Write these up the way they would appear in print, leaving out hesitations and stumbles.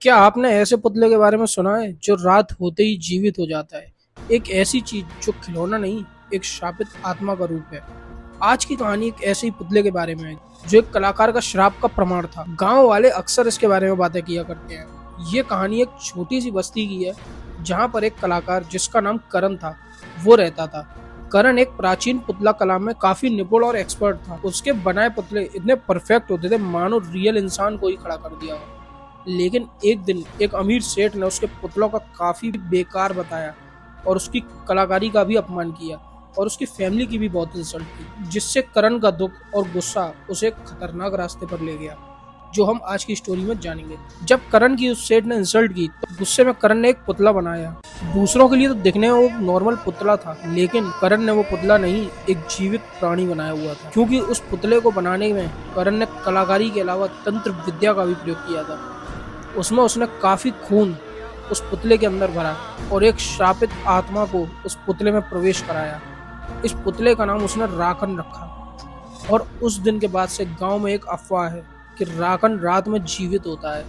क्या आपने ऐसे पुतले के बारे में सुना है जो रात होते ही जीवित हो जाता है? एक ऐसी चीज जो खिलौना नहीं, एक शापित आत्मा का रूप है। आज की कहानी एक ऐसे ही पुतले के बारे में है जो एक कलाकार का श्राप का प्रमाण था। गांव वाले अक्सर इसके बारे में बातें किया करते हैं। ये कहानी एक छोटी सी बस्ती की है जहाँ पर एक कलाकार जिसका नाम करण था वो रहता था। करण एक प्राचीन पुतला कला में काफी निपुण और एक्सपर्ट था। उसके बनाए पुतले इतने परफेक्ट होते थे मानो रियल इंसान को ही खड़ा कर दिया हो। लेकिन एक दिन एक अमीर सेठ ने उसके पुतलों का काफी बेकार बताया और उसकी कलाकारी का भी अपमान किया और उसकी फैमिली की भी बहुत इंसल्ट की, जिससे करण का दुख और गुस्सा उसे एक खतरनाक रास्ते पर ले गया जो हम आज की स्टोरी में जानेंगे। जब करण की उस सेठ ने इंसल्ट की तो गुस्से में करण ने एक पुतला बनाया। दूसरों के लिए तो दिखने में वो नॉर्मल पुतला था, लेकिन करण ने वो पुतला नहीं, एक जीवित प्राणी बनाया हुआ था, क्योंकि उस पुतले को बनाने में करण ने कलाकारी के अलावा तंत्र विद्या का भी प्रयोग किया था। उसमें उसने काफी खून उस पुतले के अंदर भरा और एक श्रापित आत्मा को उस पुतले में प्रवेश कराया। इस पुतले का नाम उसने राखन रखा और उस दिन के बाद से गांव में एक अफवाह है कि राखन रात में जीवित होता है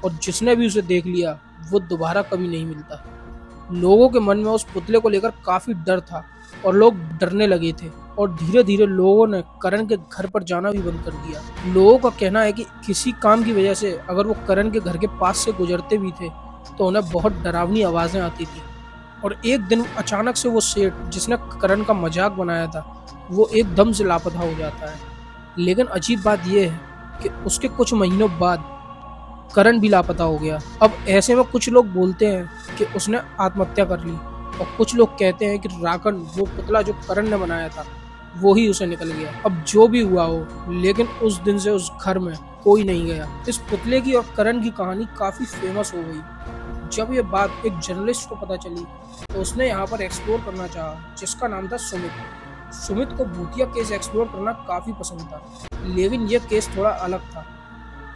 और जिसने भी उसे देख लिया वो दोबारा कभी नहीं मिलता। लोगों के मन में उस पुतले को लेकर काफी डर था और लोग डरने लगे थे और धीरे धीरे लोगों ने करण के घर पर जाना भी बंद कर दिया। लोगों का कहना है कि किसी काम की वजह से अगर वो करण के घर के पास से गुजरते भी थे तो उन्हें बहुत डरावनी आवाजें आती थी। और एक दिन अचानक से वो सेठ जिसने करण का मजाक बनाया था वो एकदम से लापता हो जाता है। लेकिन अजीब बात यह है कि उसके कुछ महीनों बाद करण भी लापता हो गया। अब ऐसे में कुछ लोग बोलते हैं कि उसने आत्महत्या कर ली और कुछ लोग कहते हैं कि राखन वो पुतला जो करण ने बनाया था वो ही उसे निकल गया। अब जो भी हुआ हो, लेकिन उस दिन से उस घर में कोई नहीं गया। इस पुतले की और करण की कहानी काफी फेमस हो गई। जब ये बात एक जर्नलिस्ट को पता चली तो उसने यहाँ पर एक्सप्लोर करना चाहा, जिसका नाम था सुमित। सुमित को भूतिया केस एक्सप्लोर करना काफी पसंद था, लेकिन यह केस थोड़ा अलग था।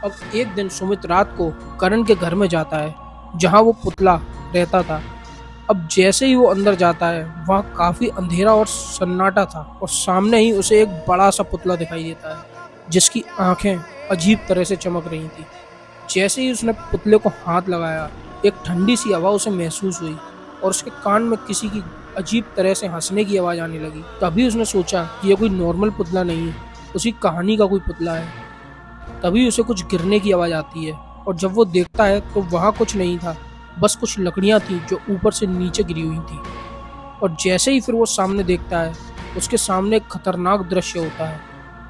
अब एक दिन सुमित रात को करण के घर में जाता है जहाँ वो पुतला रहता था। अब जैसे ही वो अंदर जाता है वहाँ काफी अंधेरा और सन्नाटा था और सामने ही उसे एक बड़ा सा पुतला दिखाई देता है जिसकी आंखें अजीब तरह से चमक रही थी। जैसे ही उसने पुतले को हाथ लगाया एक ठंडी सी हवा उसे महसूस हुई और उसके कान में किसी की अजीब तरह से हंसने की आवाज आने लगी। तभी उसने सोचा कि यह कोई नॉर्मल पुतला नहीं है, उसी कहानी का कोई पुतला है। तभी उसे कुछ गिरने की आवाज आती है और जब वो देखता है तो वहाँ कुछ नहीं था, बस कुछ लकड़ियाँ थी जो ऊपर से नीचे गिरी हुई थी। और जैसे ही फिर वो सामने देखता है उसके सामने एक खतरनाक दृश्य होता है।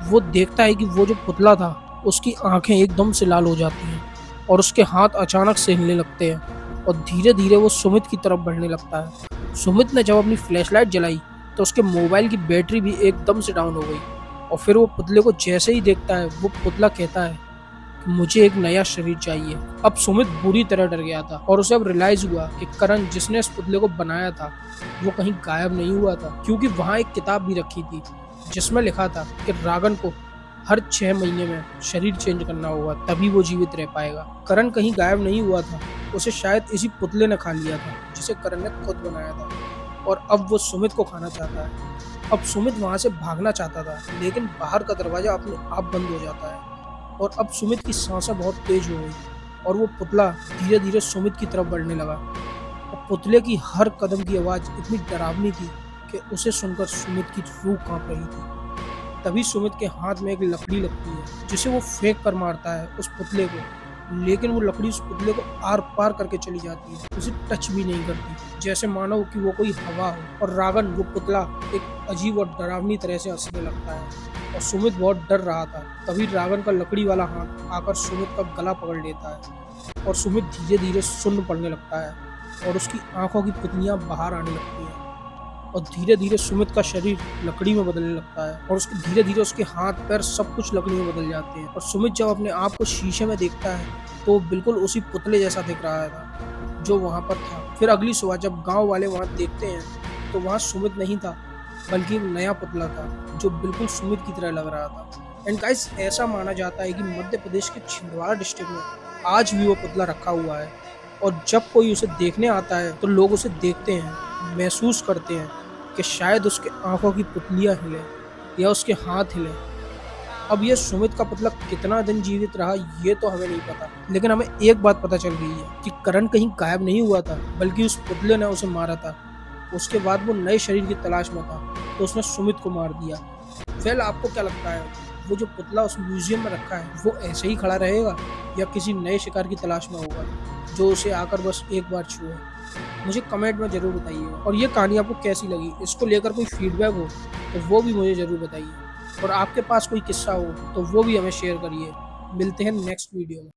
वो देखता है कि वो जो पुतला था उसकी आंखें एकदम से लाल हो जाती हैं और उसके हाथ अचानक से हिलने लगते हैं और धीरे धीरे वो सुमित की तरफ बढ़ने लगता है। सुमित ने जब अपनी फ्लैशलाइट जलाई तो उसके मोबाइल की बैटरी भी एकदम से डाउन हो गई और फिर वो पुतले को जैसे ही देखता है वो पुतला कहता है कि मुझे एक नया शरीर चाहिए। अब सुमित बुरी तरह डर गया था और उसे अब रियलाइज हुआ कि करण जिसने इस पुतले को बनाया था वो कहीं गायब नहीं हुआ था, क्योंकि वहाँ एक किताब भी रखी थी जिसमें लिखा था कि रागन को हर 6 महीने में शरीर चेंज करना होगा तभी वो जीवित रह पाएगा। करण कहीं गायब नहीं हुआ था, उसे शायद इसी पुतले ने खा लिया था जिसे करण ने खुद बनाया था और अब वो सुमित को खाना चाहता है। अब सुमित वहां से भागना चाहता था, लेकिन बाहर का दरवाजा अपने आप बंद हो जाता है और अब सुमित की सांसें बहुत तेज हो गई और वो पुतला धीरे धीरे सुमित की तरफ बढ़ने लगा। और पुतले की हर कदम की आवाज इतनी डरावनी थी कि उसे सुनकर सुमित की रूह कांप रही थी। तभी सुमित के हाथ में एक लकड़ी लगती है जिसे वो फेंक कर मारता है उस पुतले को, लेकिन वो लकड़ी उस पुतले को आर पार करके चली जाती है, उसे टच भी नहीं करती, जैसे मानो कि वो कोई हवा हो। और रागन वो पुतला एक अजीब और डरावनी तरह से हंसने लगता है और सुमित बहुत डर रहा था। तभी रागन का लकड़ी वाला हाथ आकर सुमित का गला पकड़ लेता है और सुमित धीरे धीरे सुन्न पड़ने लगता है और उसकी आंखों की पुतलियां बाहर आने लगती हैं और धीरे धीरे सुमित का शरीर लकड़ी में बदलने लगता है और उसके धीरे धीरे उसके हाथ पैर सब कुछ लकड़ी में बदल जाते हैं। और सुमित जब अपने आप को शीशे में देखता है तो वो बिल्कुल उसी पुतले जैसा दिख रहा था जो वहां पर था। फिर अगली सुबह जब गांव वाले वहां देखते हैं तो वहां सुमित नहीं था, बल्कि एक नया पुतला था जो बिल्कुल सुमित की तरह लग रहा था। एंड गाइस, ऐसा माना जाता है कि मध्य प्रदेश के छिंदवाड़ा डिस्ट्रिक्ट में आज भी वो पुतला रखा हुआ है और जब कोई उसे देखने आता है तो लोग उसे देखते हैं, महसूस करते हैं कि शायद उसके आंखों की पुतलियां हिले या उसके हाथ हिले अब ये सुमित का पुतला कितना दिन जीवित रहा ये तो हमें नहीं पता, लेकिन हमें एक बात पता चल गई है कि करण कहीं गायब नहीं हुआ था, बल्कि उस पुतले ने उसे मारा था। उसके बाद वो नए शरीर की तलाश में था, तो उसने सुमित को मार दिया। वेल, आपको क्या लगता है, वो जो पुतला उस म्यूजियम में रखा है वो ऐसे ही खड़ा रहेगा या किसी नए शिकार की तलाश में होगा जो उसे आकर बस एक बार छुए? मुझे कमेंट में जरूर बताइए। और ये कहानी आपको कैसी लगी, इसको लेकर कोई फीडबैक हो तो वो भी मुझे जरूर बताइए। और आपके पास कोई किस्सा हो तो वो भी हमें शेयर करिए। मिलते हैं नेक्स्ट वीडियो में।